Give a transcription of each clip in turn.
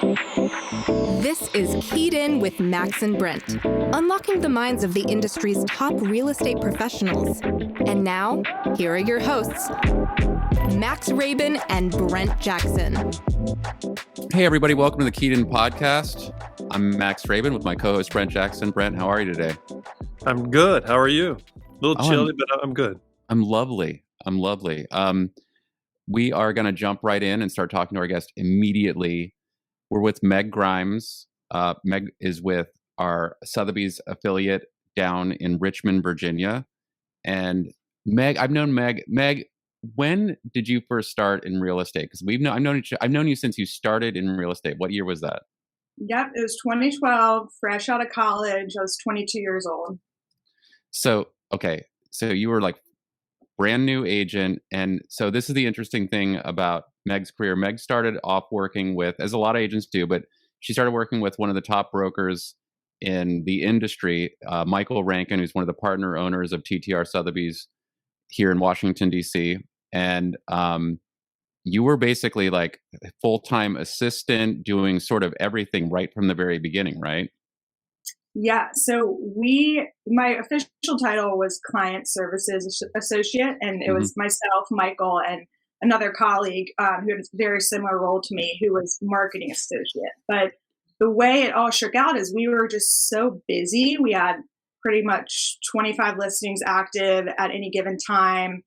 This is Keyed In with Max and Brent, unlocking the minds of the industry's top real estate professionals. And now, here are your hosts, Max Rabin and Brent Jackson. Hey, everybody. Welcome to the Keyed In podcast. I'm Max Rabin with my co-host, Brent Jackson. Brent, how are you today? I'm good. How are you? A little chilly, but I'm good. I'm lovely. We are going to jump right in and start talking to our guest immediately. We're with Meg Grymes. Meg is with our Sotheby's affiliate down in Richmond, Virginia. And Meg, I've known Meg. Meg, when did you first start in real estate? Because I've known you since you started in real estate. What year was that? Yep, it was 2012, fresh out of college. I was 22 years old. So you were like brand new agent. And so this is the interesting thing about Meg's career. Meg started off working with, as a lot of agents do, but she started working with one of the top brokers in the industry, Michael Rankin, who's one of the partner owners of TTR Sotheby's here in Washington, D.C. And you were basically like a full-time assistant doing sort of everything right from the very beginning, right? Yeah, so my official title was Client Services Associate, and it was myself, Michael, and another colleague who had a very similar role to me, who was Marketing Associate. But the way it all shook out is we were just so busy. We had pretty much 25 listings active at any given time,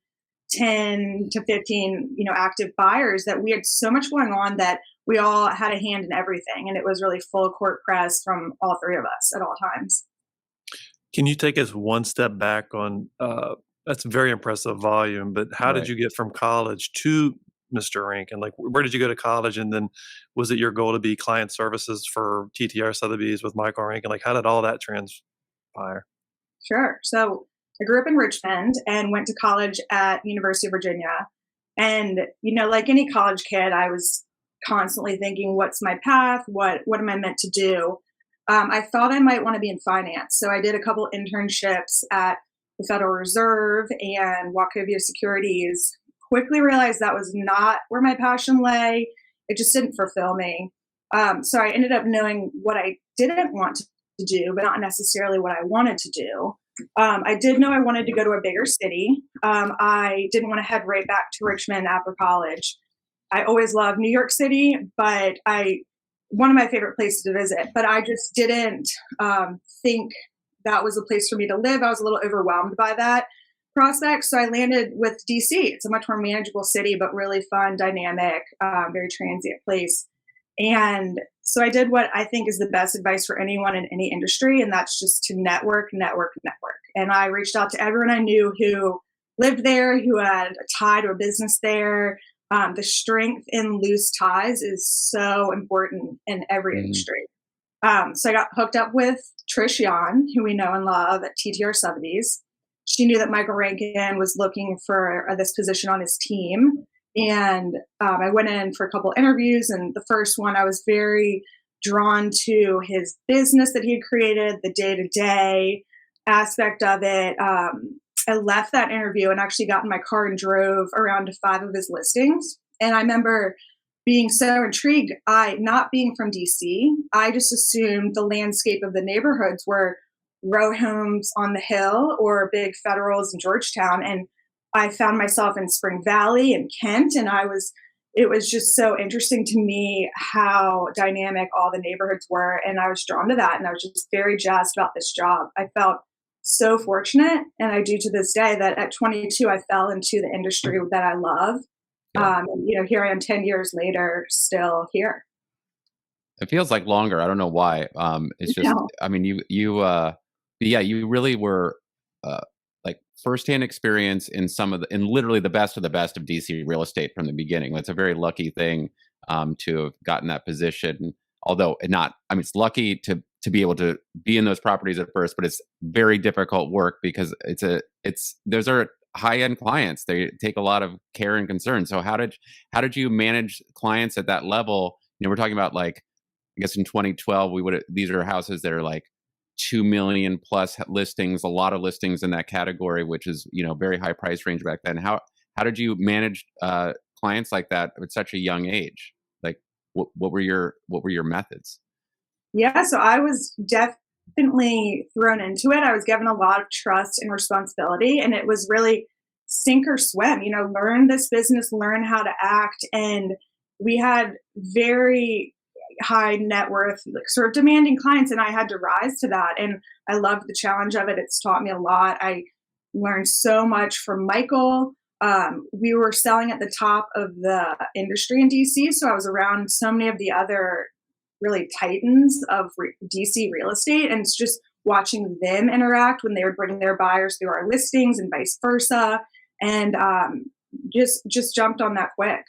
10 to 15, active buyers, that we had so much going on that we all had a hand in everything. And it was really full court press from all three of us at all times. Can you take us one step back on, that's very impressive volume, but how did you get from college to Mr. Rankin? Like, where did you go to college? And then was it your goal to be client services for TTR Sotheby's with Michael Rankin? Like, how did all that transpire? Sure. So I grew up in Richmond and went to college at University of Virginia. And, like any college kid, I was constantly thinking, what's my path? What am I meant to do? I thought I might want to be in finance. So I did a couple internships at the Federal Reserve and Wachovia Securities. Quickly realized that was not where my passion lay. It just didn't fulfill me. So I ended up knowing what I didn't want to do, but not necessarily what I wanted to do. I did know I wanted to go to a bigger city. I didn't want to head right back to Richmond after college. I always loved New York City, but one of my favorite places to visit, but I just didn't think that was a place for me to live. I was a little overwhelmed by that prospect. So I landed with DC. It's a much more manageable city, but really fun, dynamic, very transient place. And so I did what I think is the best advice for anyone in any industry, and that's just to network. And I reached out to everyone I knew who lived there, who had a tie to a business there. The strength in loose ties is so important in every industry. So I got hooked up with Trish Yan, who we know and love at TTR Sotheby's. She knew that Michael Rankin was looking for this position on his team. And I went in for a couple interviews. And the first one, I was very drawn to his business that he had created, the day-to-day aspect of it. I left that interview and actually got in my car and drove around to 5 of his listings. And I remember being so intrigued. Not being from DC, I just assumed the landscape of the neighborhoods were row homes on the hill or big Federals in Georgetown. And I found myself in Spring Valley and Kent. And it was just so interesting to me how dynamic all the neighborhoods were. And I was drawn to that. And I was just very jazzed about this job. I felt so fortunate, and I do to this day, that at 22, I fell into the industry that I love. Here I am 10 years later, still here. It feels like longer. I don't know why. It's just, you really were like firsthand experience in in literally the best of DC real estate from the beginning. That's a very lucky thing to have gotten that position. Although it's lucky to be able to be in those properties at first, but it's very difficult work because those are high-end clients. They take a lot of care and concern. So how did you manage clients at that level? We're talking about, like, I guess in 2012, these are houses that are like 2 million plus listings, a lot of listings in that category, which is, very high price range back then. How did you manage clients like that at such a young age? what were your methods? Yeah, so I was definitely thrown into it. I was given a lot of trust and responsibility, and it was really sink or swim. Learn this business, learn how to act, and we had very high net worth, like sort of demanding clients, and I had to rise to that. And I loved the challenge of it. It's taught me a lot. I learned so much from Michael. We were selling at the top of the industry in DC, so I was around so many of the other really titans of DC real estate, and it's just watching them interact when they would bring their buyers through our listings and vice versa, and just jumped on that quick.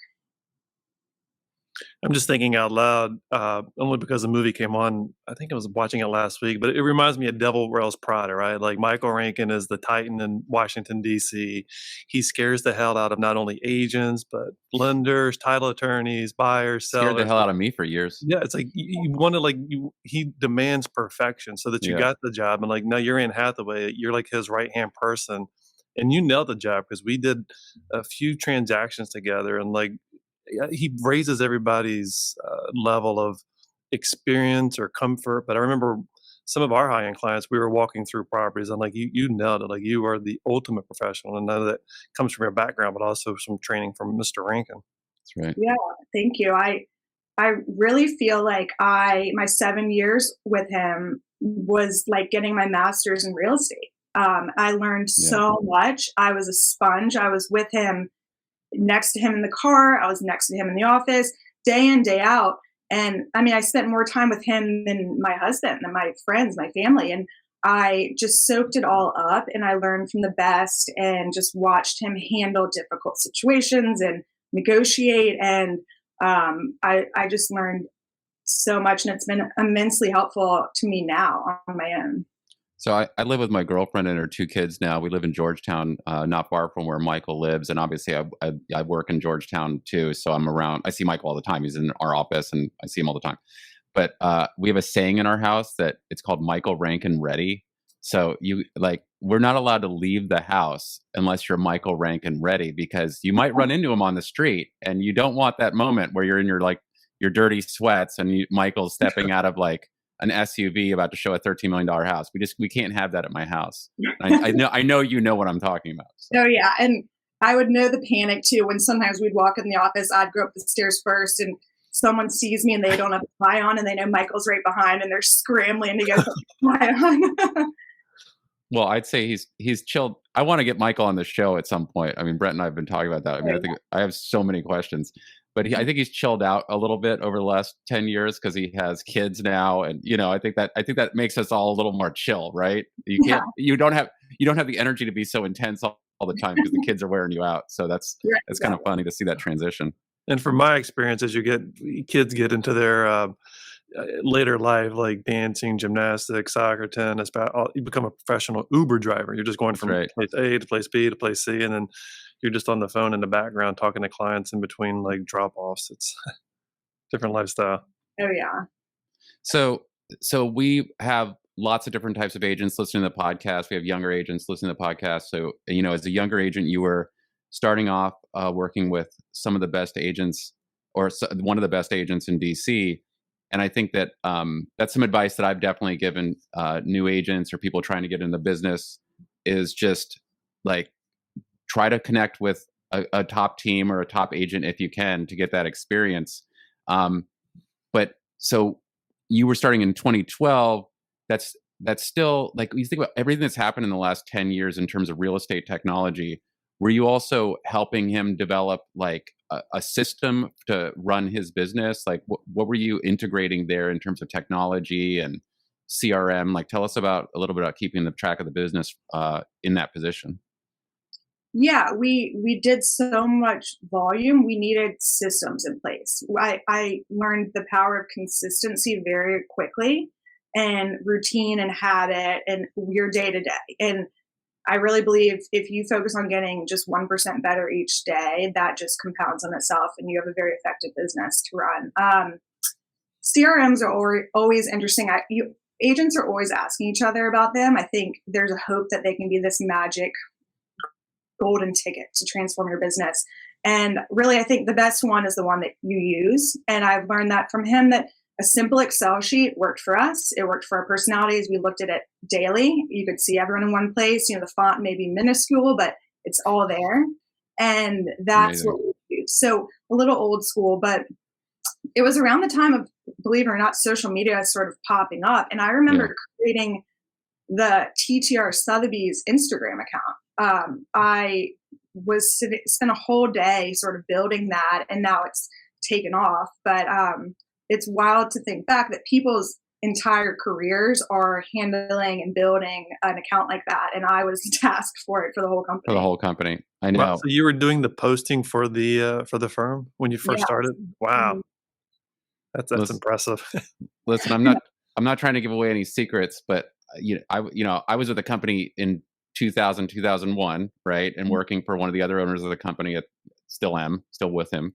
I'm just thinking out loud, only because the movie came on. I think I was watching it last week, but it reminds me of Devil Wears Prada, right? Like Michael Rankin is the Titan in Washington, D.C. He scares the hell out of not only agents, but lenders, title attorneys, buyers, sellers. Scared the hell out of me for years. Yeah, it's like you want to he demands perfection so that you got the job. And now you're Anne Hathaway, you're like his right-hand person. And you nailed the job because we did a few transactions together, and he raises everybody's level of experience or comfort. But I remember some of our high-end clients, we were walking through properties, and you nailed it. Like, you are the ultimate professional, and none of that comes from your background, but also some training from Mr. Rankin. That's right. Yeah, thank you. I really feel like my 7 years with him was like getting my master's in real estate. I learned so much. I was a sponge. I was with him, next to him in the car. I was next to him in the office, day in, day out. And I spent more time with him than my husband, than my friends, my family. And I just soaked it all up, and I learned from the best and just watched him handle difficult situations and negotiate. And I just learned so much, and it's been immensely helpful to me now on my own. So I live with my girlfriend and her 2 kids now. We live in Georgetown, not far from where Michael lives. And obviously I work in Georgetown too. So I'm around. I see Michael all the time. He's in our office and I see him all the time. But we have a saying in our house that it's called Michael Rankin ready. So we're not allowed to leave the house unless you're Michael Rankin ready, because you might run into him on the street, and you don't want that moment where you're in your dirty sweats and Michael's stepping out of an SUV about to show a $13 million house. We can't have that at my house. I know you know what I'm talking about. So. Oh yeah, and I would know the panic too when sometimes we'd walk in the office. I'd go up the stairs first, and someone sees me and they don't have a tie on, and they know Michael's right behind, and they're scrambling to get the tie on. Well, I'd say he's chilled. I want to get Michael on the show at some point. Brett and I have been talking about that. I think I have so many questions. But I think he's chilled out a little bit over the last 10 years because he has kids now, and I think that makes us all a little more chill, right? You don't have the energy to be so intense all the time because the kids are wearing you out. So that's kind of funny to see that transition. And from my experience, as kids get into their later life, like dancing, gymnastics, soccer, tennis, you become a professional Uber driver. You're just going from place A to place B to place C, and then you're just on the phone in the background talking to clients in between drop-offs. It's different lifestyle. Oh yeah. So we have lots of different types of agents listening to the podcast. We have younger agents listening to the podcast. So, as a younger agent, you were starting off working with some of the best agents, or one of the best agents in DC. And I think that that's some advice that I've definitely given new agents or people trying to get in the business, is just try to connect with a top team or a top agent if you can, to get that experience. But so you were starting in 2012. That's still you think about everything that's happened in the last 10 years in terms of real estate technology. Were you also helping him develop a system to run his business? What were you integrating there in terms of technology and CRM? Tell us a little bit about keeping the track of the business in that position. Yeah, we did so much volume. We needed systems in place. I learned the power of consistency very quickly, and routine and habit and your day to day. And I really believe if you focus on getting just 1% better each day, that just compounds on itself, and you have a very effective business to run. CRMs are always interesting. Agents are always asking each other about them. I think there's a hope that they can be this magic golden ticket to transform your business. And really, I think the best one is the one that you use. And I've learned that from him, that a simple Excel sheet worked for us. It worked for our personalities. We looked at it daily. You could see everyone in one place. The font may be minuscule, but it's all there. And that's Amazing. what we use. So a little old school, but it was around the time of, believe it or not, social media sort of popping up. And I remember creating the TTR Sotheby's Instagram account. I spent a whole day sort of building that, and now it's taken off. But it's wild to think back that people's entire careers are handling and building an account like that, and I was tasked for it for the whole company. For the whole company, I know. Wow. So you were doing the posting for the firm when you first started? Wow, that's impressive. Listen, I'm not trying to give away any secrets, but I was with the company in 2000, 2001, right, and working for one of the other owners of the company. Still with him,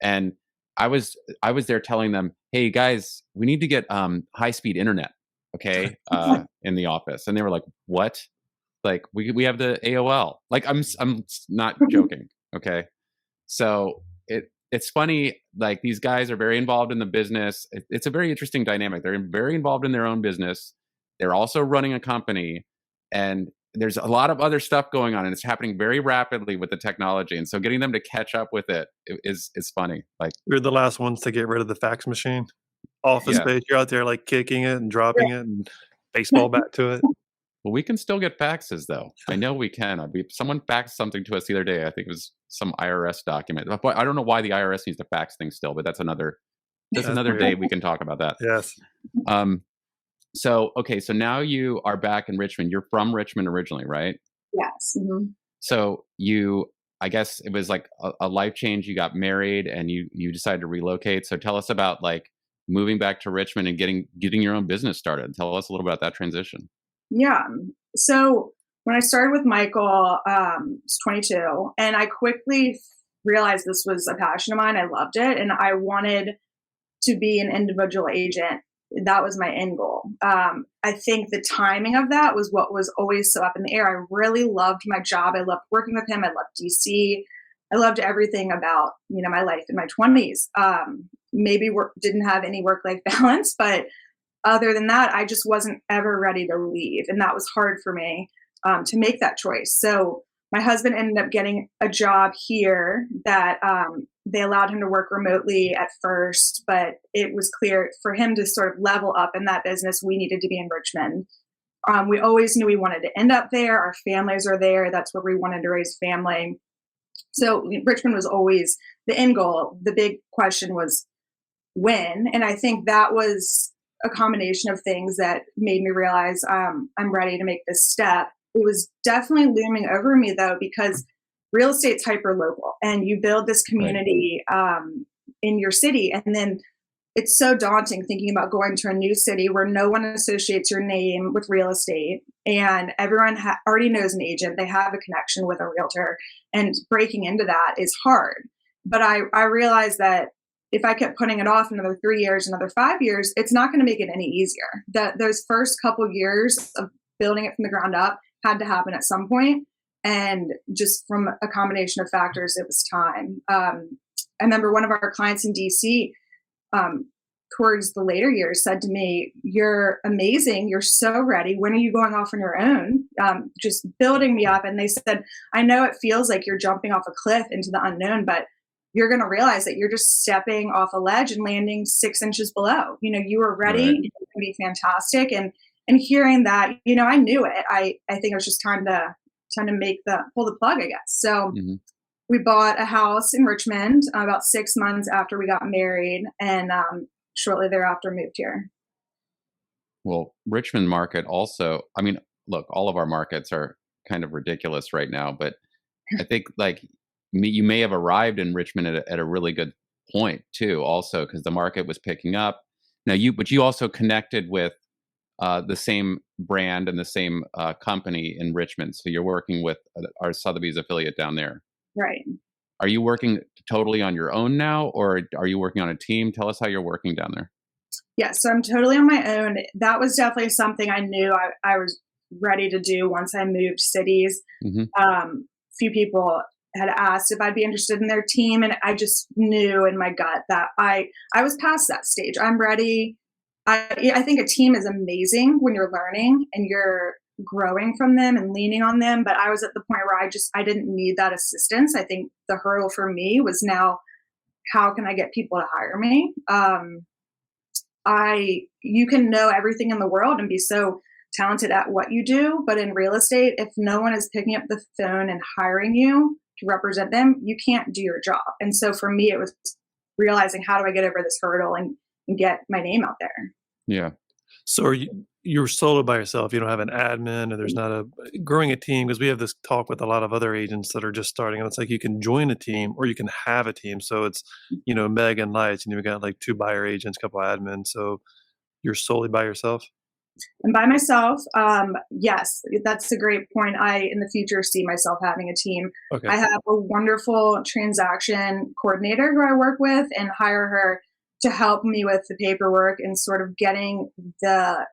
and I was there telling them, hey guys, we need to get high-speed internet, okay, in the office. And they were like, what? Like, we have the AOL. Like, I'm not joking, okay? So it's funny, like, these guys are very involved in the business. It's a very interesting dynamic. They're very involved in their own business. They're also running a company, and there's a lot of other stuff going on, and it's happening very rapidly with the technology. And so getting them to catch up with it is funny. Like, we're the last ones to get rid of the fax machine. Office space, you're out there like kicking it and dropping it and baseball bat to it. Well, we can still get faxes, though. I know we can. Someone faxed something to us the other day. I think it was some IRS document. I don't know why the IRS needs to fax things still, but that's another day we can talk about that. Yes. So now you are back in Richmond. You're from Richmond originally, right? Yes. Mm-hmm. So I guess it was like a life change. You got married and you decided to relocate. So tell us about like moving back to Richmond and getting your own business started. Tell us a little about that transition. Yeah. So when I started with Michael, I was 22, and I quickly realized this was a passion of mine. I loved it, and I wanted to be an individual agent. That was my end goal. I think the timing of that was what was always so up in the air. I really loved my job. I loved working with him. I loved DC. I loved everything about, my life in my 20s. Maybe didn't have any work-life balance, but other than that, I just wasn't ever ready to leave. And that was hard for me to make that choice. So my husband ended up getting a job here that they allowed him to work remotely at first, but it was clear for him to sort of level up in that business, we needed to be in Richmond. We always knew we wanted to end up there. Our families are there. That's where we wanted to raise family. So Richmond was always the end goal. The big question was when, and I think that was a combination of things that made me realize I'm ready to make this step. It was definitely looming over me, though, because real estate's hyper local, and you build this community in your city, and then it's so daunting thinking about going to a new city where no one associates your name with real estate, and everyone already knows an agent. They have a connection with a realtor, and breaking into that is hard. But I realized that if I kept putting it off another 3 years, another 5 years, it's not going to make it any easier. Those first couple years of building it from the ground up had to happen at some point. And just from a combination of factors, it was time. I remember one of our clients in DC towards the later years said to me, "You're amazing. You're so ready. When are you going off on your own?" Just building me up. And they said, "I know it feels like you're jumping off a cliff into the unknown, but you're going to realize that you're just stepping off a ledge and landing 6 inches below. You were ready. Right. It's going to be fantastic." And hearing that, I knew it. I think it was just time to pull the plug, I guess. So we bought a house in Richmond about 6 months after we got married, and shortly thereafter moved here. Well, Richmond market also, look, all of our markets are kind of ridiculous right now, but I think you may have arrived in Richmond at a really good point too, also, because the market was picking up. Now but you also connected with the same brand and the same company in Richmond. So you're working with our Sotheby's affiliate down there. Right. Are you working totally on your own now, or are you working on a team? Tell us how you're working down there. Yeah, so I'm totally on my own. That was definitely something I knew I was ready to do once I moved cities. Few people had asked if I'd be interested in their team. And I just knew in my gut that I was past that stage. I'm ready. I think a team is amazing when you're learning and you're growing from them and leaning on them. But I was at the point where I didn't need that assistance. I think the hurdle for me was now, how can I get people to hire me? You can know everything in the world and be so talented at what you do, but in real estate, if no one is picking up the phone and hiring you to represent them, you can't do your job. And so for me, it was realizing, how do I get over this hurdle and get my name out there? Yeah. So you're solo by yourself. You don't have an admin, and there's not growing a team, because we have this talk with a lot of other agents that are just starting, and it's like you can join a team or you can have a team. So it's, Meg and Lights, and you've got like 2 buyer agents, a couple admins. So you're solely by yourself? And by myself, yes, that's a great point. I, in the future, see myself having a team. Okay. I have a wonderful transaction coordinator who I work with and hire her to help me with the paperwork and sort of getting the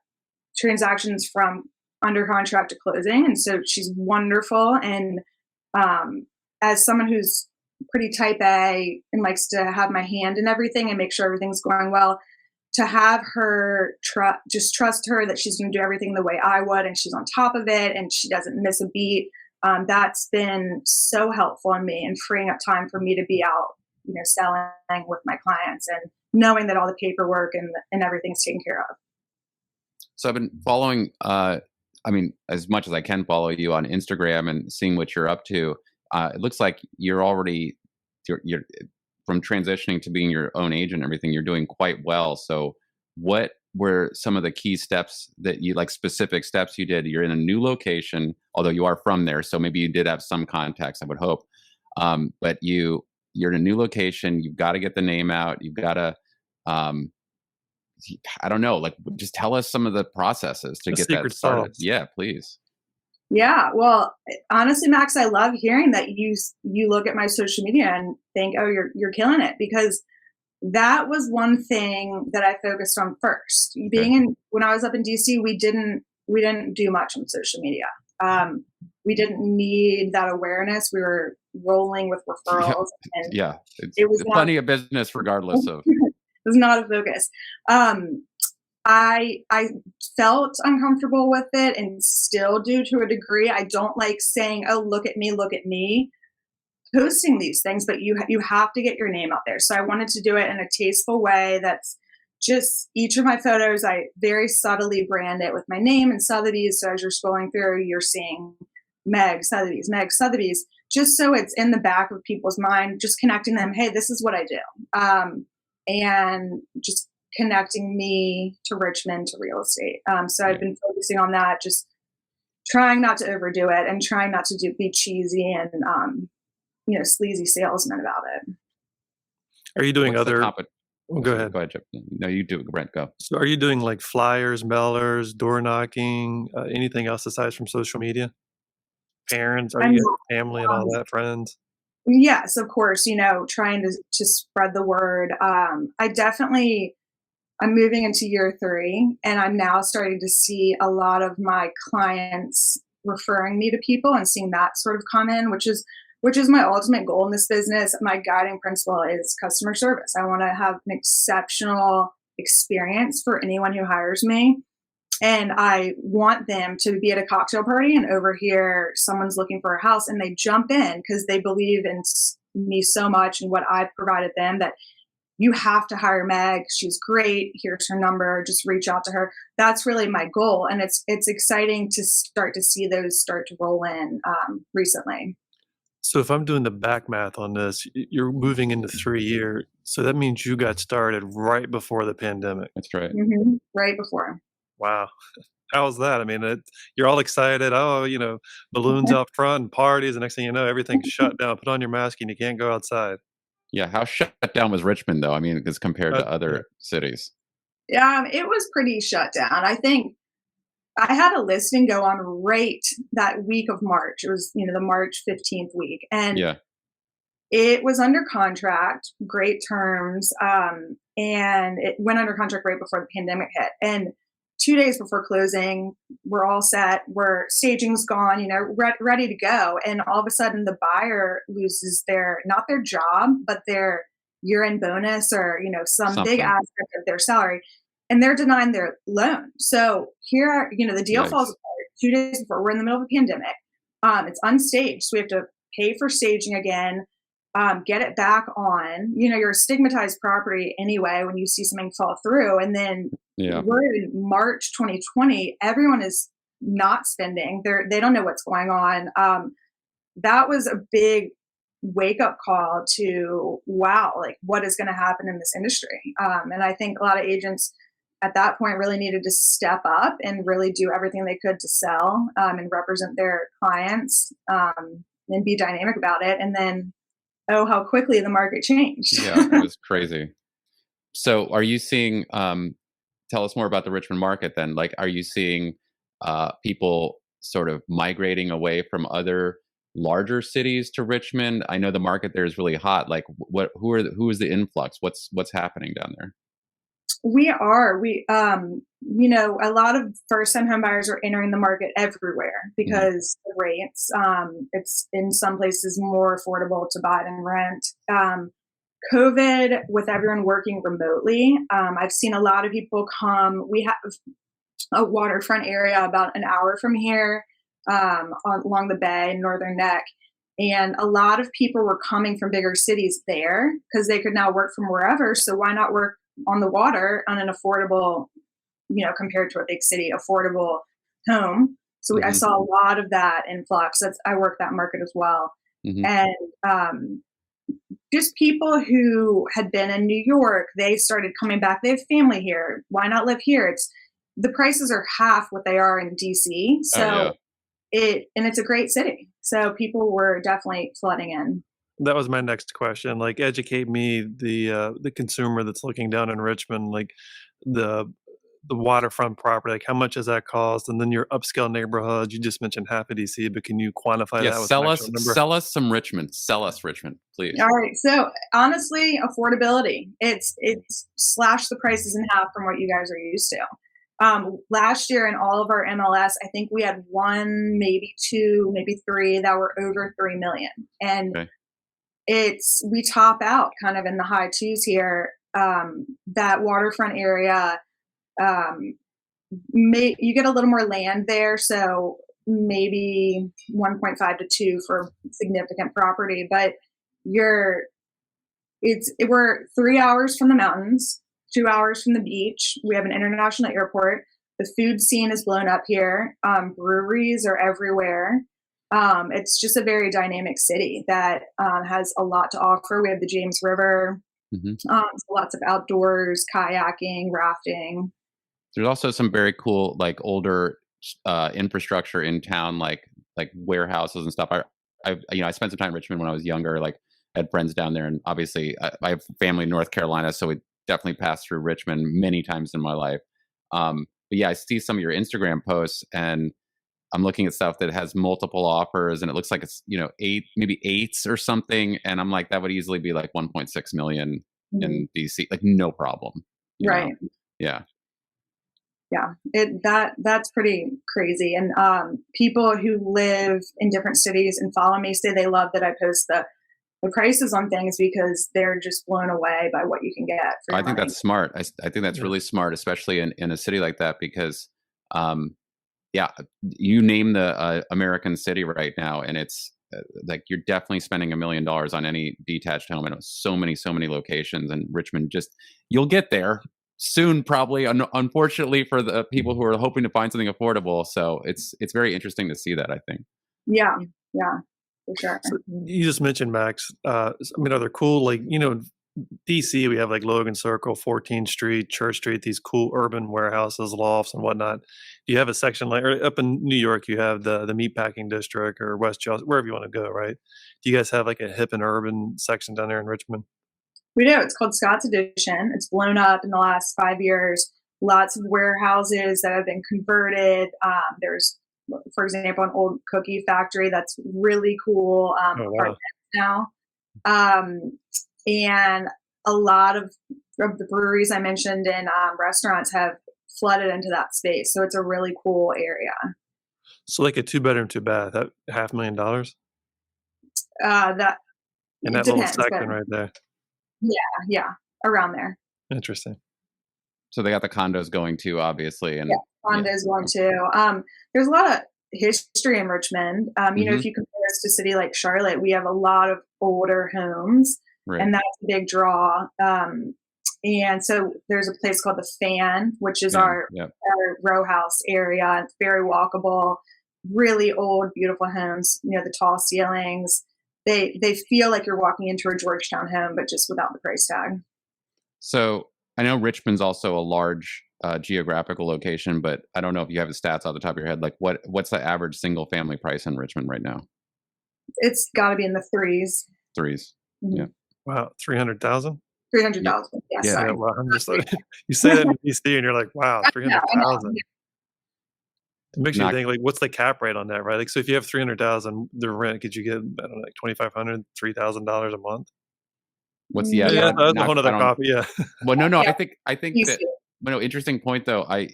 transactions from under contract to closing. And so she's wonderful. And as someone who's pretty type A and likes to have my hand in everything and make sure everything's going well, to have her just trust her that she's going to do everything the way I would, and she's on top of it and she doesn't miss a beat. That's been so helpful in me and freeing up time for me to be out, selling with my clients and knowing that all the paperwork and everything's taken care of. So I've been following, as much as I can follow you on Instagram and seeing what you're up to. It looks like you're from transitioning to being your own agent and everything, you're doing quite well. So what were some of the key steps that you, like specific steps you did? You're in a new location, although you are from there. So maybe you did have some contacts, I would hope. But you're in a new location. You've got to get the name out. You've got to, I don't know, just tell us some of the processes to get that started. Sauce. Yeah, please. Yeah, well, honestly, Max, I love hearing that you look at my social media and think, oh, you're killing it, because that was one thing that I focused on first. Okay. When I was up in DC, we didn't do much on social media. We didn't need that awareness. We were rolling with referrals. And it was plenty of business regardless of. It was not a focus. I felt uncomfortable with it and still do to a degree. I don't like saying, oh, look at me, posting these things, but you have to get your name out there. So I wanted to do it in a tasteful way. That's just each of my photos, I very subtly brand it with my name and Sotheby's. So as you're scrolling through, you're seeing Meg Sotheby's, just so it's in the back of people's mind, just connecting them. Hey, this is what I do. And just connecting me to Richmond, to real estate. So I've been focusing on that, just trying not to overdo it and trying not to be cheesy and, sleazy salesman about it. Are you doing other? Go ahead. Go ahead, Jeff. No, you do. Brent, go. So are you doing like flyers, mailers, door knocking, anything else aside from social media? Parents, are you family and all that, friends? Yes, of course, trying to spread the word. I'm moving into year 3, and I'm now starting to see a lot of my clients referring me to people and seeing that sort of come in, which is my ultimate goal in this business. My guiding principle is customer service. I want to have an exceptional experience for anyone who hires me. And I want them to be at a cocktail party and overhear someone's looking for a house and they jump in because they believe in me so much and what I've provided them that you have to hire Meg. She's great. Here's her number. Just reach out to her. That's really my goal. And it's exciting to start to see those start to roll in recently. So if I'm doing the back math on this, you're moving into 3 years. So that means you got started right before the pandemic. That's right. Mm-hmm. Right before. Wow. How's that? I mean, you're all excited. Oh, balloons out front and parties. The next thing you know, everything's shut down. Put on your mask and you can't go outside. Yeah. How shut down was Richmond, though? I mean, as compared to other cities. Yeah, it was pretty shut down. I think I had a listing go on right that week of March. It was, the March 15th week. And it was under contract, great terms. And it went under contract right before the pandemic hit. And 2 days before closing, we're all set. Staging's gone, ready to go. And all of a sudden the buyer loses not their job, but their year-end bonus or, some big aspect of their salary. And they're denying their loan. So here, the deal falls apart 2 days before. We're in the middle of a pandemic. It's unstaged. So we have to pay for staging again, get it back on. You're a stigmatized property anyway when you see something fall through. And then we're in March 2020. Everyone is not spending. They don't know what's going on. That was a big wake-up call to, wow, like what is going to happen in this industry? And I think a lot of agents at that point really needed to step up and really do everything they could to sell and represent their clients and be dynamic about it. And then, oh, how quickly the market changed. Yeah, it was crazy. So are you seeing, tell us more about the Richmond market then. Like, are you seeing people sort of migrating away from other larger cities to Richmond? I know the market there is really hot. Like who is the influx? What's happening down there? A lot of first-time home buyers are entering the market everywhere because the rates, it's in some places more affordable to buy than rent. COVID, with everyone working remotely, I've seen a lot of people come. We have a waterfront area about an hour from here, along the bay, Northern Neck. And a lot of people were coming from bigger cities there because they could now work from wherever. So why not work on the water on an affordable, compared to a big city, affordable home. So I saw a lot of that influx. I work that market as well. And just people who had been in New York, they started coming back. They have family here. Why not live here? The prices are half what they are in DC. So it's a great city. So people were definitely flooding in. That was my next question. Like, educate me, the consumer that's looking down in Richmond, like the waterfront property. Like, how much does that cost? And then your upscale neighborhoods. You just mentioned half of DC, but can you quantify that? With sell us some Richmond. Sell us Richmond, please. All right. So honestly, affordability. It's slashed the prices in half from what you guys are used to. Last year in all of our MLS, I think we had one, maybe two, maybe three that were over 3 million. And we top out kind of in the high twos here. That waterfront area, you get a little more land there. So maybe 1.5 to 2 for significant property, but we're 3 hours from the mountains, 2 hours from the beach. We have an international airport. The food scene is blown up here. Breweries are everywhere. It's just a very dynamic city that has a lot to offer. We have the James River, lots of outdoors, kayaking, rafting. There's also some very cool, like older infrastructure in town, like warehouses and stuff. I spent some time in Richmond when I was younger. Like, I had friends down there, and obviously I have family in North Carolina, so we definitely passed through Richmond many times in my life. But yeah, I see some of your Instagram posts, and I'm looking at stuff that has multiple offers, and it looks like it's maybe 8s or something, and I'm like, that would easily be like 1.6 million in DC, like no problem. Right. know? Yeah. Yeah, that's pretty crazy. And people who live in different cities and follow me say they love that I post the prices on things because they're just blown away by what you can get. I think that's smart. I think that's really smart, especially in a city like that, because you name the American city right now, and it's like you're definitely spending $1 million on any detached home, and so many locations. And Richmond, you'll get there soon, probably. Unfortunately, for the people who are hoping to find something affordable, so it's very interesting to see that. I think. Yeah, for sure. So you just mentioned, Max. Are there cool, like, DC, we have like Logan Circle, 14th Street, Church Street, these cool urban warehouses, lofts, and whatnot. Do you have a section like, or up in New York, you have the meatpacking district, or West Chelsea, wherever you want to go, right? Do you guys have like a hip and urban section down there in Richmond? We do. It's called Scott's Addition. It's blown up in the last 5 years. Lots of warehouses that have been converted. There's, for example, an old cookie factory that's really cool now. And a lot of the breweries I mentioned and restaurants have flooded into that space. So it's a really cool area. So like a 2-bedroom, 2-bath, that $500,000 That in it that little depends, but section right there. yeah, around there. Interesting. So they got the condos going too, obviously, Yeah, and condos going too. There's a lot of history in Richmond. You know, Mhm. if you compare us to a city like Charlotte, we have a lot of older homes, Right. and that's a big draw. And so there's a place called the Fan, which is Yeah. our Yep. row house area. It's very walkable, really old, beautiful homes. You know, the tall ceilings. They feel like you're walking into a Georgetown home, but just without the price tag. So I know Richmond's also a large geographical location, but I don't know if you have the stats off the top of your head. Like, what's the average single family price in Richmond right now? It's got to be in the threes. Threes. Mhm. Yeah. Wow, 300,000? 300,000. Yeah, Yeah. Yeah, sorry. wow, I'm just like you say that in DC and you're like, wow, I know. 300,000. It makes you Not think like, what's the cap rate on that, right? Like, so if you have 300,000, the rent, could you get, I don't know, like $2,500, $3,000 a month? what's Yeah, yeah. that's a Not whole I other don't. coffee. Yeah. Well, no. Yeah, I think that. easy. Well, no, interesting point though. I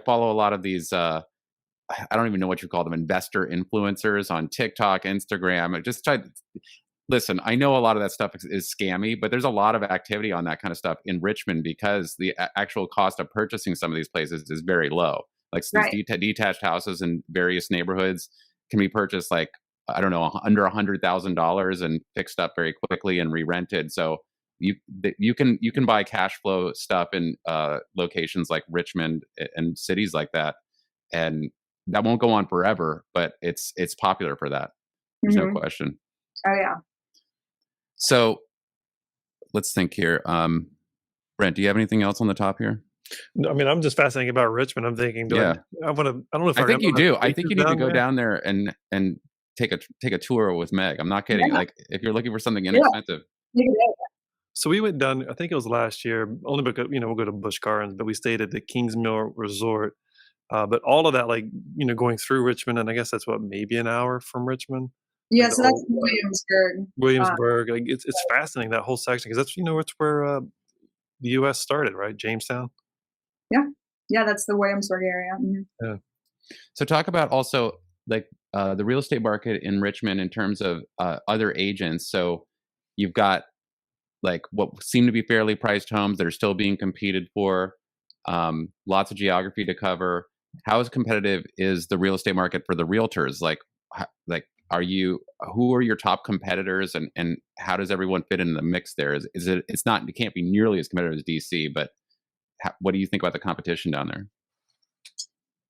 follow a lot of these. I don't even know what you call them, investor influencers on TikTok, Instagram. I just try. Listen, I know a lot of that stuff is scammy, but there's a lot of activity on that kind of stuff in Richmond because the actual cost of purchasing some of these places is very low. Like Right. these detached houses in various neighborhoods can be purchased like I don't know under $100,000 and fixed up very quickly and re-rented. So you can buy cash flow stuff in locations like Richmond and cities like that, and that won't go on forever, but it's popular for that. There's no Mhm. question. Oh yeah. So let's think here. Brent, do you have anything else on the top here? No, I mean, I'm just fascinated about Richmond. I'm thinking, Yeah, I don't know if I I think you wanna do. have I think you beaches need to go there. down there and take a tour with Meg. I'm not kidding. Yeah. Like if you're looking for something Yeah. inexpensive, Take it out. So we went down, I think it was last year, only because, we'll go to Busch Gardens, but we stayed at the Kingsmill Resort. But all of that, like, going through Richmond, and I guess that's what, maybe an hour from Richmond? Yeah, Like the so that's old Williamsburg. Williamsburg. Like it's fascinating, that whole section, because that's, it's where the US started, right? Jamestown. Yeah. Yeah, that's the Williamsburg area. Mhm. Yeah. so talk about also like the real estate market in Richmond in terms of other agents. So you've got like what seem to be fairly priced homes that are still being competed for. Lots of geography to cover. How competitive is the real estate market for the realtors? Like, who are your top competitors, and how does everyone fit in the mix there? Is it? It's not. It can't be nearly as competitive as DC, but what do you think about the competition down there?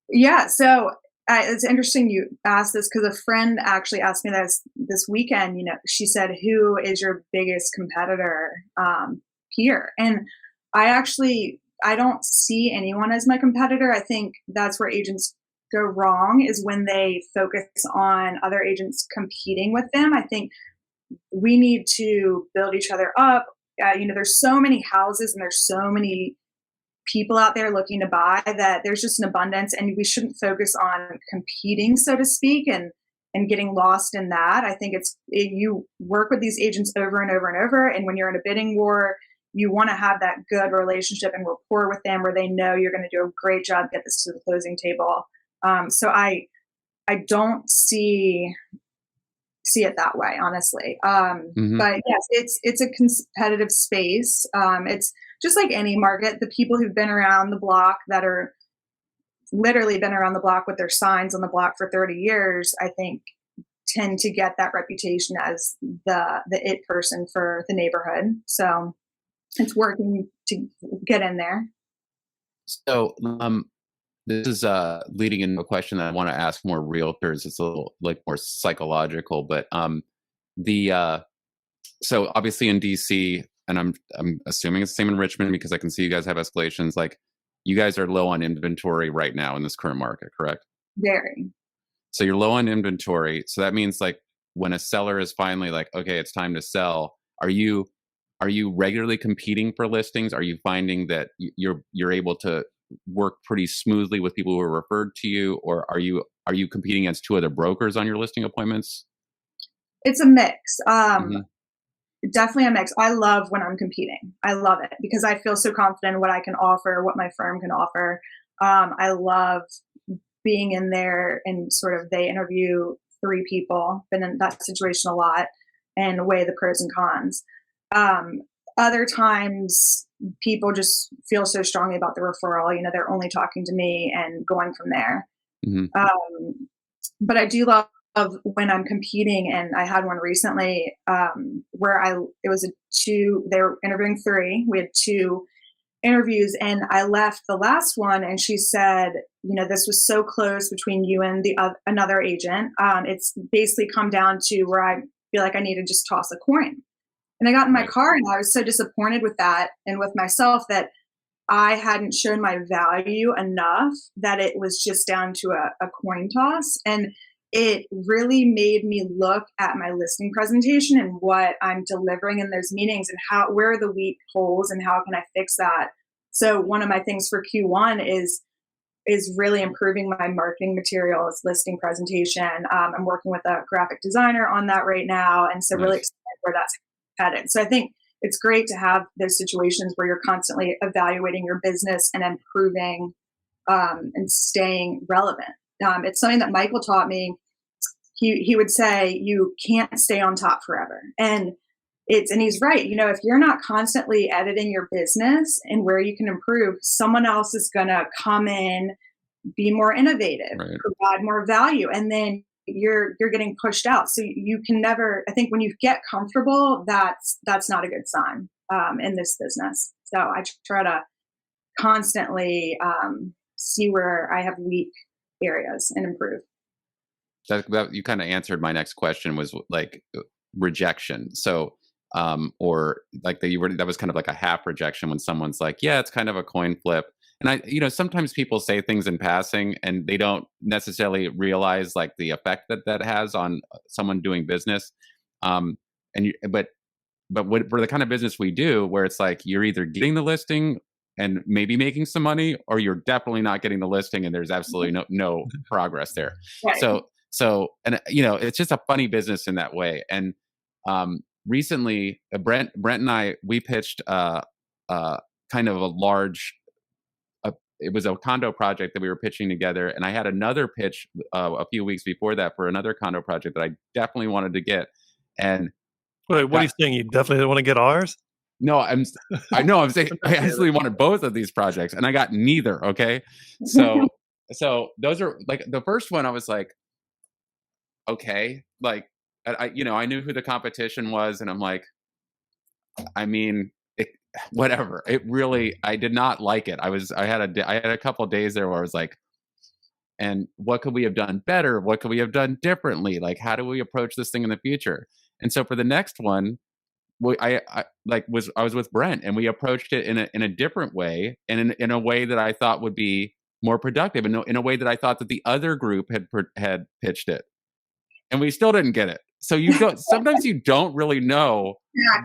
Yeah, so it's interesting you asked this because a friend actually asked me this weekend. You know, she said, "Who is your biggest competitor here?" And I don't see anyone as my competitor. I think that's where agents go wrong is when they focus on other agents competing with them. I think we need to build each other up. There's so many houses and there's so many people out there looking to buy that there's just an abundance, and we shouldn't focus on competing, so to speak, and getting lost in that. I think you work with these agents over and over and over, and when you're in a bidding war, you want to have that good relationship and rapport with them where they know you're going to do a great job, get this to the closing table. So I don't see it that way, honestly. Hmm. But yes, it's a competitive space. It's just like any market. The people who've been around the block, that are literally been around the block with their signs on the block for 30 years, I think tend to get that reputation as the it person for the neighborhood. So it's working to get in there. So this is leading into a question that I want to ask more realtors. It's a little like more psychological, but the so obviously in DC, and I'm assuming it's the same in Richmond because I can see you guys have escalations. Like you guys are low on inventory right now in this current market, correct? Very. So you're low on inventory. So that means like when a seller is finally like, okay, it's time to sell, are you regularly competing for listings? Are you finding that you're able to work pretty smoothly with people who are referred to you, or are you competing against two other brokers on your listing appointments? It's a mix. Hmm. definitely a mix. I love when I'm competing. I love it because I feel so confident in what I can offer, what my firm can offer. I love being in there and sort of they interview 3 people, been in that situation a lot, and weigh the pros and cons. Um, Other times, people just feel so strongly about the referral. They're only talking to me and going from there. Mm-hmm. But I do love when I'm competing, and I had one recently where it was they were interviewing 3. We had 2 interviews, and I left the last one, and she said, this was so close between you and another agent. It's basically come down to where I feel like I need to just toss a coin. And I got in my car, and I was so disappointed with that and with myself that I hadn't shown my value enough, that it was just down to a coin toss. And it really made me look at my listing presentation and what I'm delivering in those meetings and where are the weak holes and how can I fix that. So one of my things for Q1 is really improving my marketing materials, listing presentation. I'm working with a graphic designer on that right now. And so really excited where that's headed. So I think it's great to have those situations where you're constantly evaluating your business and improving and staying relevant. It's something that Michael taught me. He would say, you can't stay on top forever. And he's right. If you're not constantly editing your business and where you can improve, someone else is going to come in, be more innovative, provide more value. And then you're getting pushed out. So you can never, I think when you get comfortable, that's not a good sign in this business. So I try to constantly see where I have weak areas and improve. That you kind of answered my next question, was like rejection. So or like that was kind of like a half rejection when someone's like, yeah, it's kind of a coin flip. And sometimes people say things in passing and they don't necessarily realize like the effect that has on someone doing business. But for the kind of business we do, where it's like you're either getting the listing and maybe making some money, or you're definitely not getting the listing and there's absolutely no progress there. Right. So it's just a funny business in that way. And recently, Brent and I, we pitched kind of a large. It was a condo project that we were pitching together, and I had another pitch a few weeks before that for another condo project that I definitely wanted to get. And wait, what are you saying? You definitely didn't want to get ours? No, I'm saying I actually wanted both of these projects, and I got neither. Okay, so those are like the first one. I was like, okay, like I knew who the competition was, and I'm like, I mean, whatever. It really, I did not like it. I had a couple of days there where I was like, and what could we have done better? What could we have done differently? Like, how do we approach this thing in the future? And so for the next one, I was with Brent, and we approached it in a different way, and in a way that I thought would be more productive, and in a way that I thought that the other group had pitched it, and we still didn't get it. So sometimes you don't really know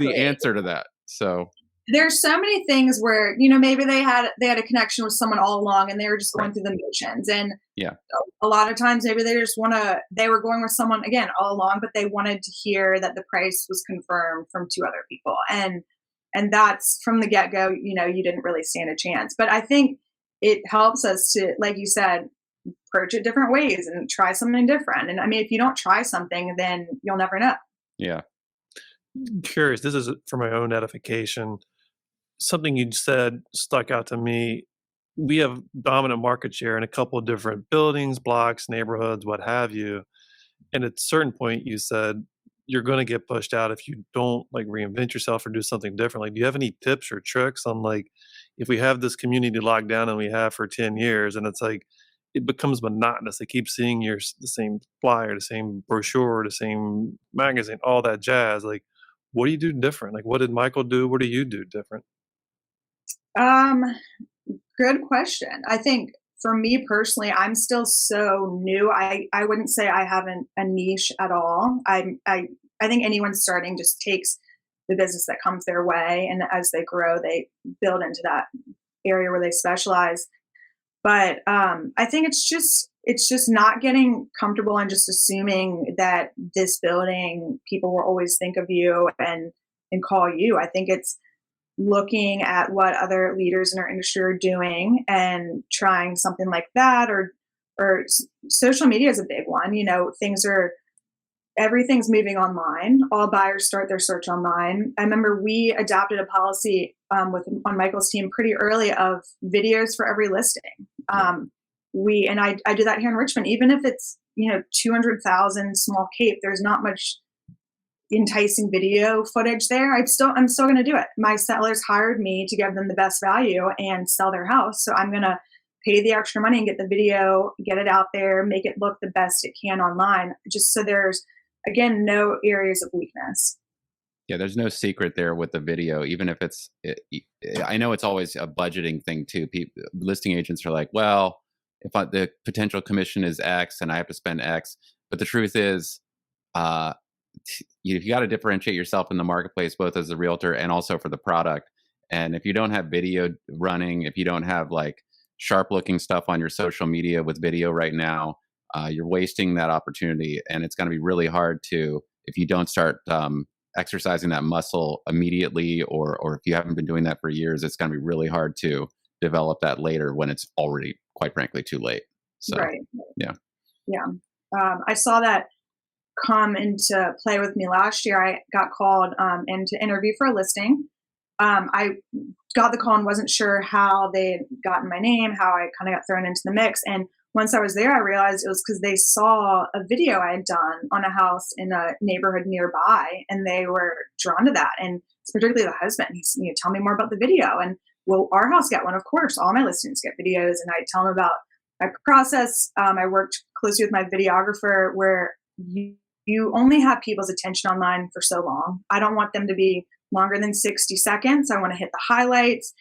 the answer to that. So there's so many things where maybe they had a connection with someone all along and they were just going through the motions, and a lot of times maybe they were going with someone again all along, but they wanted to hear that the price was confirmed from 2 other people, and that's from the get-go. You didn't really stand a chance. But I think it helps us to, like you said, approach it different ways and try something different. And I mean, if you don't try something, then you'll never know. Yeah. Curious, this is for my own edification. Something you said stuck out to me. We have dominant market share in a couple of different buildings, blocks, neighborhoods, what have you. And at a certain point, you said you're going to get pushed out if you don't like reinvent yourself or do something different. Like, do you have any tips or tricks on like, if we have this community locked down and we have for 10 years, and it's like, it becomes monotonous. They keep seeing the same flyer, the same brochure, the same magazine, all that jazz. Like, what do you do different? Like, what did Michael do? What do you do different? Good question. I think for me personally, I'm still so new. I wouldn't say I have a niche at all. I think anyone starting just takes the business that comes their way, and as they grow, they build into that area where they specialize. But I think it's just not getting comfortable and just assuming that this building, people will always think of you, and and call you. I think it's looking at what other leaders in our industry are doing and trying something like that, or social media is a big one. Everything's moving online. All buyers start their search online. I remember we adopted a policy on Michael's team pretty early of videos for every listing. I do that here in Richmond, even if it's 200,000 small Cape. There's not much enticing video footage there. I'm still going to do it. My sellers hired me to give them the best value and sell their house, so I'm going to pay the extra money and get the video, get it out there, make it look the best it can online, just so there's, again, no areas of weakness. Yeah, there's no secret there with the video, even if I know it's always a budgeting thing too. Listing agents are like, well, if the potential commission is X and I have to spend X, but the truth is, you got to differentiate yourself in the marketplace, both as a realtor and also for the product. And if you don't have video running, if you don't have like sharp looking stuff on your social media with video right now, you're wasting that opportunity. And it's going to be really hard if you don't start exercising that muscle immediately, or if you haven't been doing that for years, it's going to be really hard to develop that later when it's already, quite frankly, too late. So, right. Yeah. I saw that come into play with me last year. I got called in to interview for a listing. I got the call and wasn't sure how they had gotten my name, how I kind of got thrown into the mix. And once I was there, I realized it was because they saw a video I had done on a house in a neighborhood nearby, and they were drawn to that. And particularly the husband. He's, tell me more about the video. And will our house get one? Of course, all my listings get videos. And I tell them about my process. I worked closely with my videographer, where you only have people's attention online for so long. I don't want them to be longer than 60 seconds. I want to hit the highlights.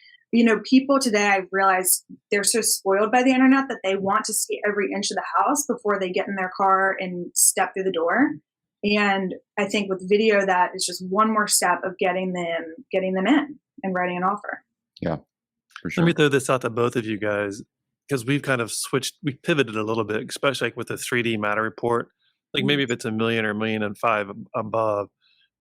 People today, I've realized they're so spoiled by the internet that they want to see every inch of the house before they get in their car and step through the door. And I think with video, that is just one more step of getting them in and writing an offer. Yeah, for sure. Let me throw this out to both of you guys, because we've kind of we pivoted a little bit, especially like with the 3D Matter report. Like maybe if it's $1 million or $1.5 million above,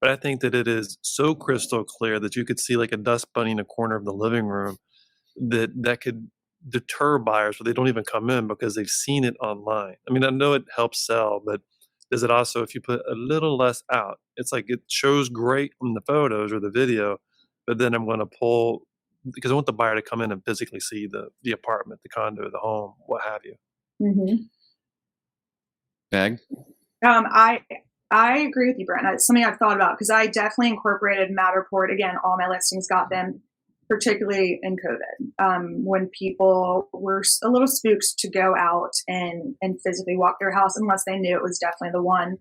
but I think that it is so crystal clear that you could see like a dust bunny in a corner of the living room that could deter buyers, but they don't even come in because they've seen it online. I mean, I know it helps sell, but is it also, if you put a little less out, it's like it shows great in the photos or the video, but then I'm going to pull, because I want the buyer to come in and physically see the apartment, the condo, the home, what have you. Mm-hmm. Meg? I agree with you, Brent. It's something I've thought about, because I definitely incorporated Matterport. Again, all my listings got them, particularly in COVID, when people were a little spooked to go out and physically walk their house unless they knew it was definitely the one.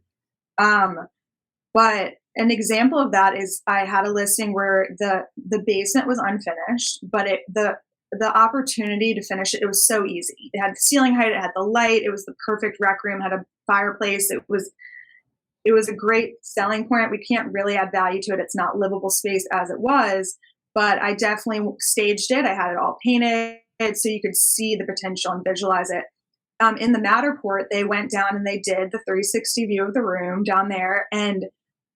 But an example of that is I had a listing where the basement was unfinished, but the opportunity to finish it was so easy. It had the ceiling height, it had the light, it was the perfect rec room, had a fireplace. It was a great selling point. We can't really add value to it. It's not livable space as it was, but I definitely staged it. I had it all painted so you could see the potential and visualize it. In the Matterport, they went down and they did the 360 view of the room down there. And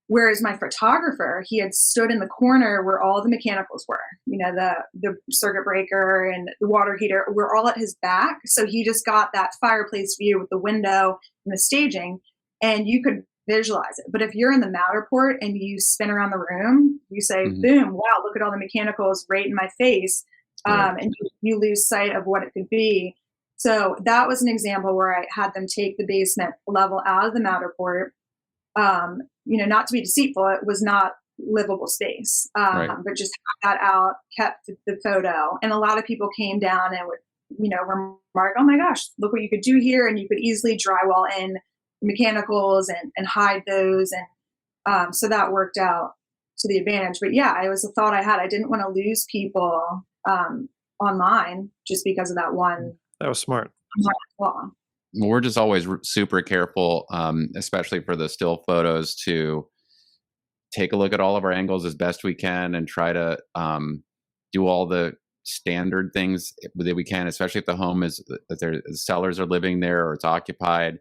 whereas my photographer, he had stood in the corner where all the mechanicals were, the circuit breaker and the water heater were all at his back. So he just got that fireplace view with the window and the staging, and you could visualize it. But if you're in the Matterport and you spin around the room, you say, boom, wow, look at all the mechanicals right in my face. And you lose sight of what it could be. So that was an example where I had them take the basement level out of the Matterport. Not to be deceitful, it was not livable space, but just had that out, kept the photo. And a lot of people came down and would, remark, oh my gosh, look what you could do here. And you could easily drywall in mechanicals and hide those. And so that worked out to the advantage. But yeah, it was a thought I had. I didn't want to lose people online just because of that one. That was smart. Flaw. We're just always super careful, especially for the still photos, to take a look at all of our angles as best we can and try to do all the standard things that we can, especially if the home is that the sellers are living there or it's occupied.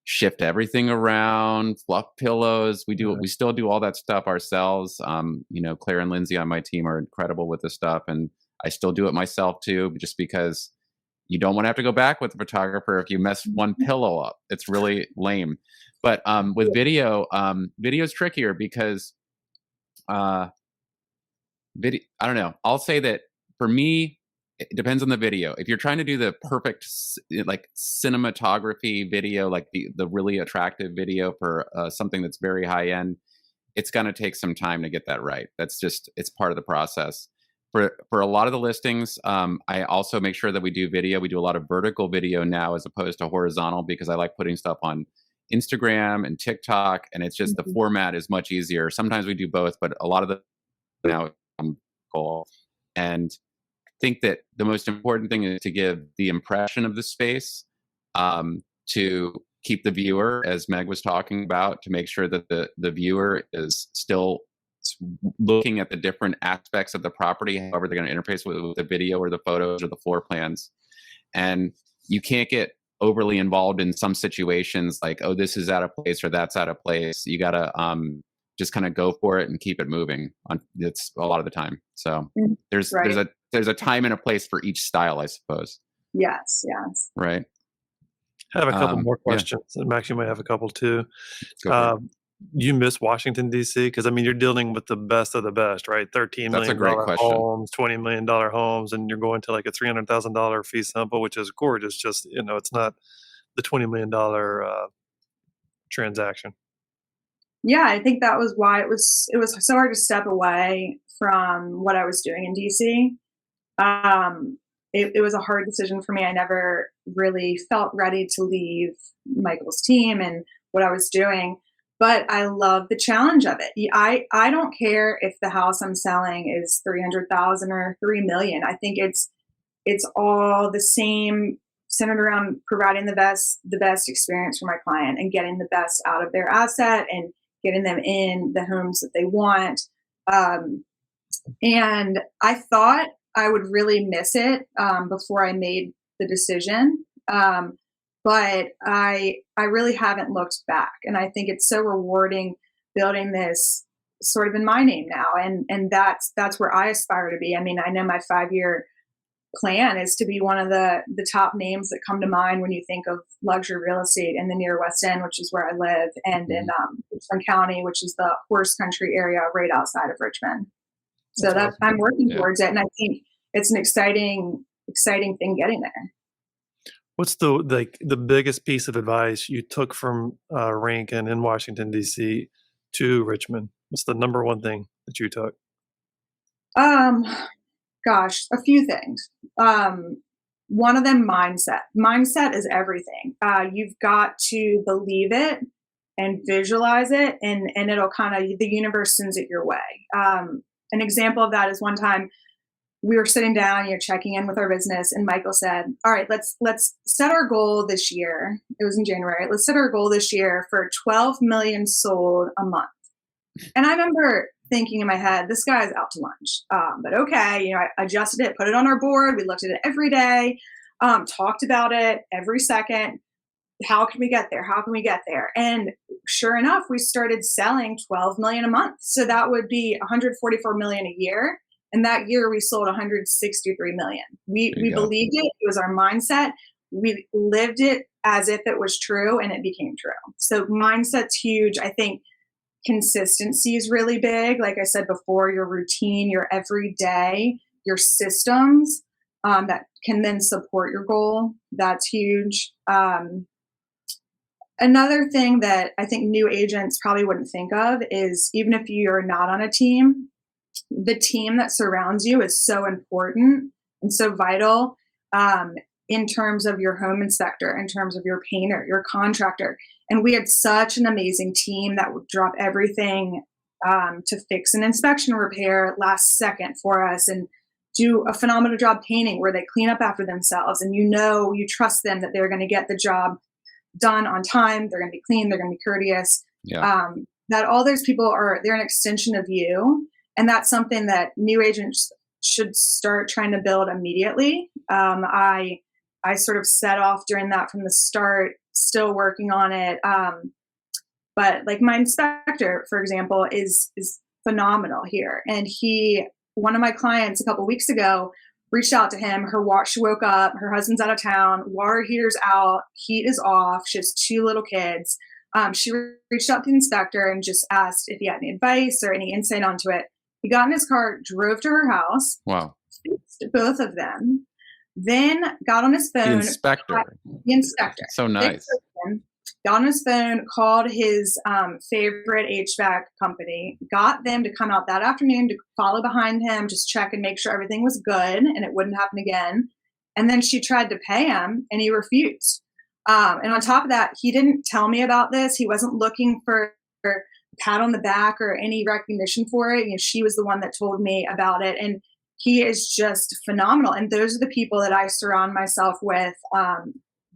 shift everything around, fluff pillows. We still do all that stuff ourselves. Claire and Lindsay on my team are incredible with this stuff, and I still do it myself too, just because you don't want to have to go back with the photographer if you mess one pillow up. It's really lame. But with video, video's trickier because video. I don't know. I'll say that for me, it depends on the video. If you're trying to do the perfect like cinematography video, like the really attractive video for something that's very high end, it's going to take some time to get that right. It's part of the process. For a lot of the listings, I also make sure that we do video. We do a lot of vertical video now as opposed to horizontal, because I like putting stuff on Instagram and TikTok, and it's just the format is much easier. Sometimes we do both, but a lot of the now goal. And I think that the most important thing is to give the impression of the space, to keep the viewer, as Meg was talking about, to make sure that the viewer is still looking at the different aspects of the property, however they're going to interface with the video or the photos or the floor plans. And you can't get overly involved in some situations like, oh, this is out of place or that's out of place. You got to just kind of go for it and keep it moving. It's a lot of the time. So there's a time and a place for each style, I suppose. Yes. Right. I have a couple more questions, and Max, you might have a couple too. You miss Washington, D.C.? Because, I mean, you're dealing with the best of the best, right? $13 million homes, $20 million homes, and you're going to like a $300,000 fee simple, which is gorgeous. Just, it's not the $20 million transaction. Yeah, I think that was why it was so hard to step away from what I was doing in D.C. It was a hard decision for me. I never really felt ready to leave Michael's team and what I was doing. But I love the challenge of it. I don't care if the house I'm selling is $300,000 or $3 million. I think it's all the same, centered around providing the best experience for my client and getting the best out of their asset and getting them in the homes that they want. And I thought I would really miss it before I made the decision. But I really haven't looked back, and I think it's so rewarding building this sort of in my name now, and that's where I aspire to be. I mean, I know my 5-year plan is to be one of the top names that come to mind when you think of luxury real estate in the near West End, which is where I live, and in Richmond County, which is the horse country area right outside of Richmond. So that's awesome. I'm working towards it, and I think it's an exciting thing getting there. What's the biggest piece of advice you took from Rankin in Washington, D.C. to Richmond? What's the number one thing that you took? Gosh, a few things. One of them, mindset. Mindset is everything. You've got to believe it and visualize it, and it'll the universe sends it your way. An example of that is one time we were sitting down, checking in with our business, and Michael said, all right, let's set our goal this year. It was in January. Let's set our goal this year for 12 million sold a month. And I remember thinking in my head, this guy's out to lunch. But okay, I adjusted it, put it on our board. We looked at it every day, talked about it every second. How can we get there? How can we get there? And sure enough, we started selling 12 million a month. So that would be 144 million a year. And that year we sold 163 million. We believed it. It was our mindset. We lived it as if it was true, and it became true. So mindset's huge. I think consistency is really big. Like I said before, your routine, your everyday, your systems that can then support your goal. That's huge. Another thing that I think new agents probably wouldn't think of is, even if you're not on a team, the team that surrounds you is so important and so vital in terms of your home inspector, in terms of your painter, your contractor. And we had such an amazing team that would drop everything to fix an inspection repair last second for us and do a phenomenal job painting where they clean up after themselves. And you trust them that they're going to get the job done on time. They're going to be clean. They're going to be courteous. Yeah. That all those people they're an extension of you. And that's something that new agents should start trying to build immediately. I I sort of set off during that from the start, still working on it. But like my inspector, for example, is phenomenal here. And one of my clients a couple weeks ago reached out to him. She woke up, her husband's out of town, water heater's out, heat is off. She has 2 little kids. She reached out to the inspector and just asked if he had any advice or any insight onto it. He got in his car, drove to her house, Wow. fixed both of them, then got on his phone. The inspector. So nice. Got on his phone, called his favorite HVAC company, got them to come out that afternoon to follow behind him, just check and make sure everything was good and it wouldn't happen again. And then she tried to pay him and he refused. And on top of that, he didn't tell me about this. He wasn't looking for a pat on the back or any recognition for it. She was the one that told me about it. And he is just phenomenal. And those are the people that I surround myself with.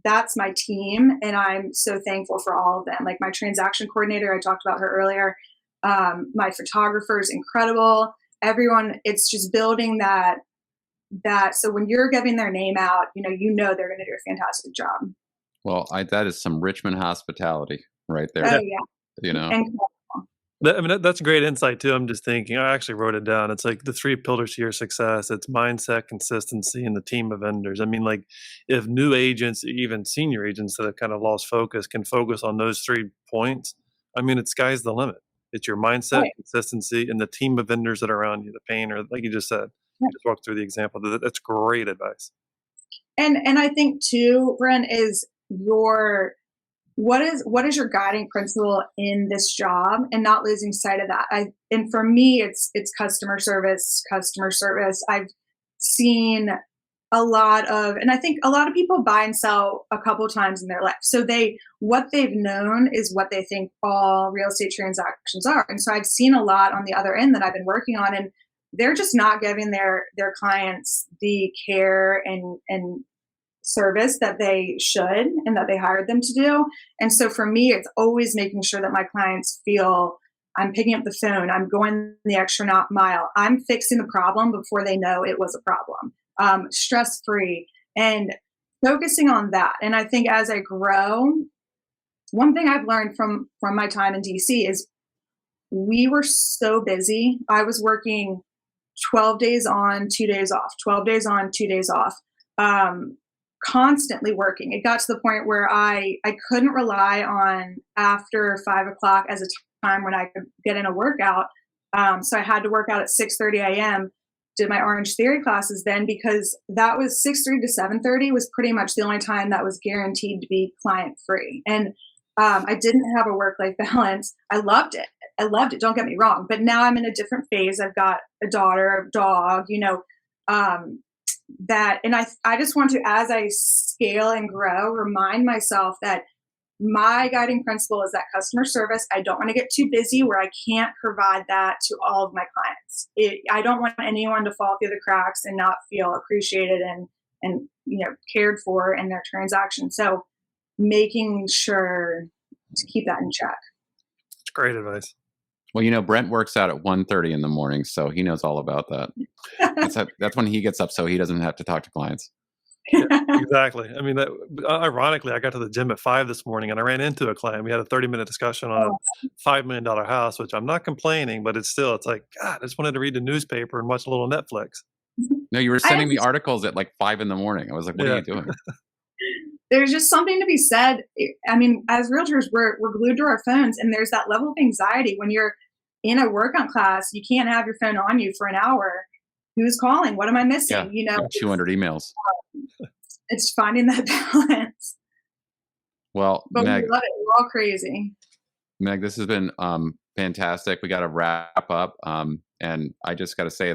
That's my team. And I'm so thankful for all of them. Like my transaction coordinator, I talked about her earlier. My photographer is incredible. Everyone, it's just building that. So when you're giving their name out, they're going to do a fantastic job. Well, that is some Richmond hospitality right there. Oh, yeah. That's a great insight too. I'm just thinking, I actually wrote it down. It's like the 3 pillars to your success. It's mindset, consistency, and the team of vendors. I mean, like if new agents, even senior agents that have kind of lost focus can focus on those 3 points, I mean, it's sky's the limit. It's your mindset, right, consistency, and the team of vendors that are around you, the painter, like you just said. Right. You just walked through the example. That's great advice. And I think too, Brent, is what is your guiding principle in this job, and not losing sight of that. And for me, it's customer service. I've seen a lot of, and I think a lot of people buy and sell a couple times in their life. So what they've known is what they think all real estate transactions are. And so I've seen a lot on the other end that I've been working on, and they're just not giving their clients the care and service that they should and that they hired them to do. And so for me, it's always making sure that my clients feel I'm picking up the phone, I'm going the extra mile, I'm fixing the problem before they know it was a problem, stress-free, and focusing on that. And I think as I grow, one thing I've learned from my time in DC is we were so busy. I was working 12 days on, 2 days off, 12 days on, 2 days off. Constantly working. It got to the point where I couldn't rely on after 5 o'clock as a time when I could get in a workout. So I had to work out at 6:30 a.m. Did my Orange Theory classes then, because that was 6:30 to 7:30 was pretty much the only time that was guaranteed to be client free. And I didn't have a work-life balance. I loved it. Don't get me wrong. But now I'm in a different phase. I've got a daughter, a dog, and I just want to, as I scale and grow, remind myself that my guiding principle is that customer service. I don't want to get too busy where I can't provide that to all of my clients. I don't want anyone to fall through the cracks and not feel appreciated and cared for in their transaction. So making sure to keep that in check. It's great advice. Well, Brent works out at 1:30 in the morning, so he knows all about that. That's when he gets up, so he doesn't have to talk to clients. Yeah, exactly. I mean, ironically, I got to the gym at 5 this morning, and I ran into a client. We had a 30-minute discussion on a $5 million house, which I'm not complaining, but it's like, God, I just wanted to read the newspaper and watch a little Netflix. No, you were sending me articles at like 5 in the morning. I was like, what are you doing? There's just something to be said. I mean, as realtors, we're glued to our phones, and there's that level of anxiety when you're in a workout class. You can't have your phone on you for an hour. Who's calling? What am I missing? Yeah, 200 emails. It's finding that balance. Well, but Meg, we love it. We're all crazy. Meg, this has been fantastic. We got to wrap up, and I just got to say,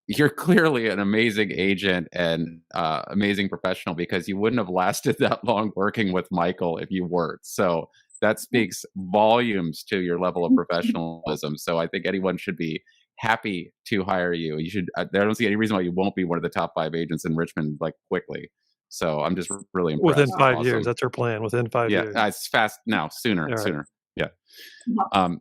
you're clearly an amazing agent and amazing professional, because you wouldn't have lasted that long working with Michael if you weren't. So that speaks volumes to your level of professionalism. So I think anyone should be happy to hire you. You should. I don't see any reason why you won't be one of the top 5 agents in Richmond quickly. So I'm just really impressed. Within 5 years, that's our plan. Within 5 years. Yeah, it's fast now. Sooner. Yeah.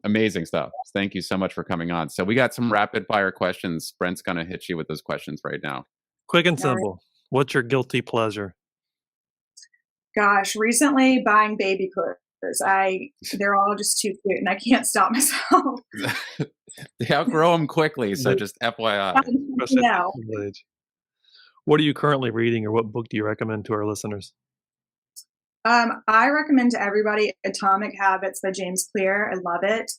Amazing stuff. Thank you so much for coming on. So we got some rapid fire questions. Brent's going to hit you with those questions right now. Quick and simple. What's your guilty pleasure? Gosh, recently buying baby clothes. They're all just too cute, and I can't stop myself. They outgrow them quickly, so just FYI. No. What are you currently reading, or what book do you recommend to our listeners? I recommend to everybody Atomic Habits by James Clear. I love it.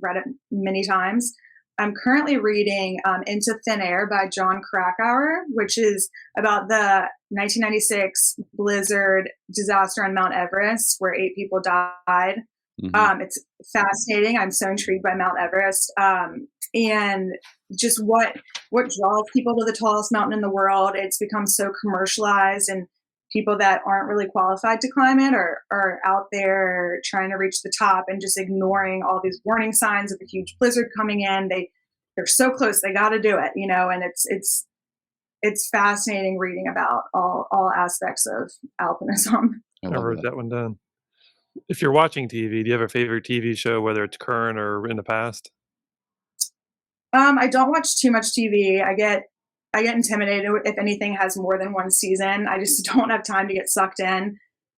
Read it many times. I'm currently reading Into Thin Air by John Krakauer, which is about the 1996 blizzard disaster on Mount Everest, where 8 people died. It's fascinating. I'm so intrigued by Mount Everest, and just what draws people to the tallest mountain in the world. It's become so commercialized, and people that aren't really qualified to climb it are out there trying to reach the top and just ignoring all these warning signs of a huge blizzard coming in. They're so close, they got to do it, and it's fascinating reading about all aspects of alpinism. I wrote that one down. If you're watching TV, do you have a favorite TV show, whether it's current or in the past? I don't watch too much TV. I get intimidated if anything has more than one season. I just don't have time to get sucked in.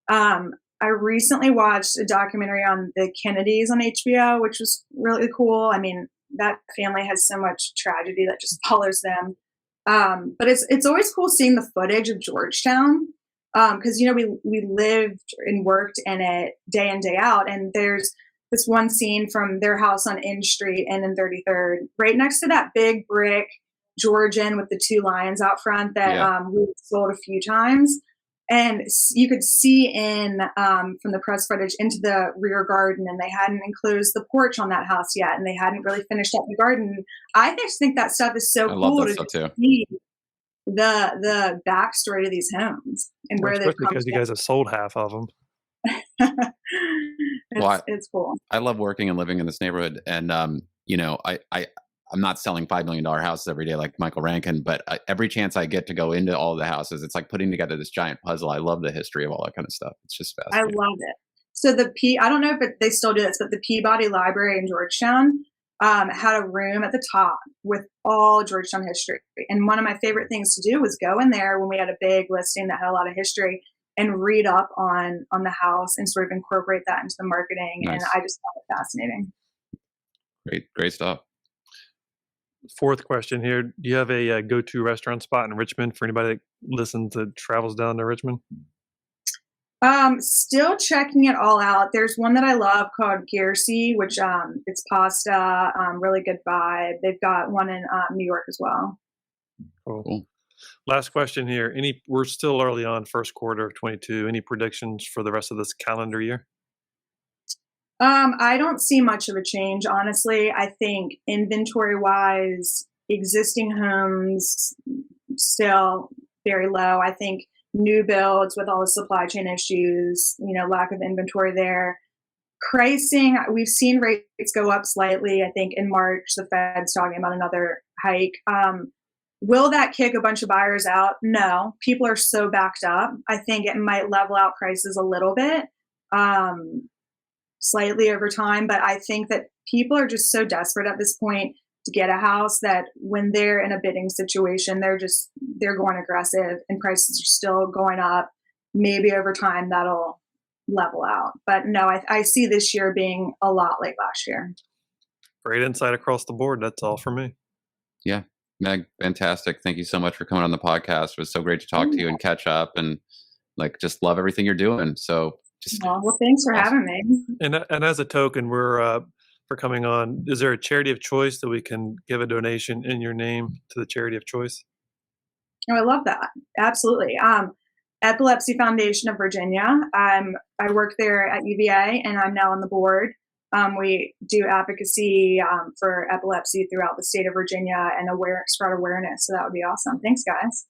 I recently watched a documentary on the Kennedys on HBO, which was really cool. I mean, that family has so much tragedy that just follows them. But it's always cool seeing the footage of Georgetown, because we lived and worked in it day in, day out, and there's this one scene from their house on N Street and in 33rd, right next to that big brick Georgian with the 2 lions out front that we sold a few times. And you could see in from the press footage into the rear garden, and they hadn't enclosed the porch on that house yet, and they hadn't really finished up the garden. I just think that stuff is so cool to see the backstory to these homes and where they've come because you guys have sold half of them. It's cool. I love working and living in this neighborhood, and I'm not selling $5 million houses every day like Michael Rankin, but every chance I get to go into all the houses, it's like putting together this giant puzzle. I love the history of all that kind of stuff. It's just fascinating. I love it. So I don't know if they still do this, but the Peabody Library in Georgetown had a room at the top with all Georgetown history. And one of my favorite things to do was go in there when we had a big listing that had a lot of history and read up on the house and sort of incorporate that into the marketing. Nice. And I just found it fascinating. Great stuff. 4th question here. Do you have a go-to restaurant spot in Richmond for anybody that listens that travels down to Richmond? Still checking it all out. There's one that I love called Gearsey, which it's pasta, really good vibe. They've got one in New York as well. Cool. Last question here. We're still early on, first quarter of 22. Any predictions for the rest of this calendar year? I don't see much of a change, honestly. I think inventory-wise, existing homes still very low. I think new builds with all the supply chain issues, lack of inventory there. Pricing, we've seen rates go up slightly. I think in March, the Fed's talking about another hike. Will that kick a bunch of buyers out? No. People are so backed up. I think it might level out prices a little bit. Slightly over time, but I think that people are just so desperate at this point to get a house that when they're in a bidding situation, they're going aggressive and prices are still going up. Maybe over time that'll level out, but no, I see this year being a lot like last year. Great insight across the board. That's all for me. Yeah, Meg, fantastic. Thank you so much for coming on the podcast. It was so great to talk to you and catch up, and just love everything you're doing. So well, thanks for having me. And as a token, we're for coming on. Is there a charity of choice that we can give a donation in your name to the charity of choice? Oh, I love that. Absolutely. Epilepsy Foundation of Virginia. I work there at UVA, and I'm now on the board. We do advocacy for epilepsy throughout the state of Virginia and spread awareness. So that would be awesome. Thanks, guys.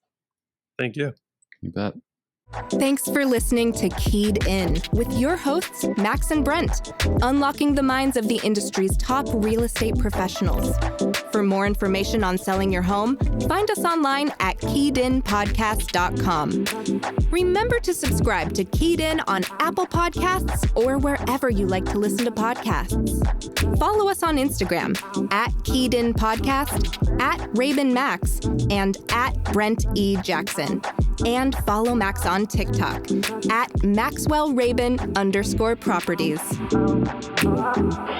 Thank you. You bet. Thanks for listening to Keyed In with your hosts, Max and Brent, unlocking the minds of the industry's top real estate professionals. For more information on selling your home, find us online at keyedinpodcast.com. Remember to subscribe to Keyed In on Apple Podcasts or wherever you like to listen to podcasts. Follow us on Instagram at Keyed In Podcast, at Rabin Max, and at Brent E. Jackson. And follow Max on TikTok at MaxwellRabin_properties.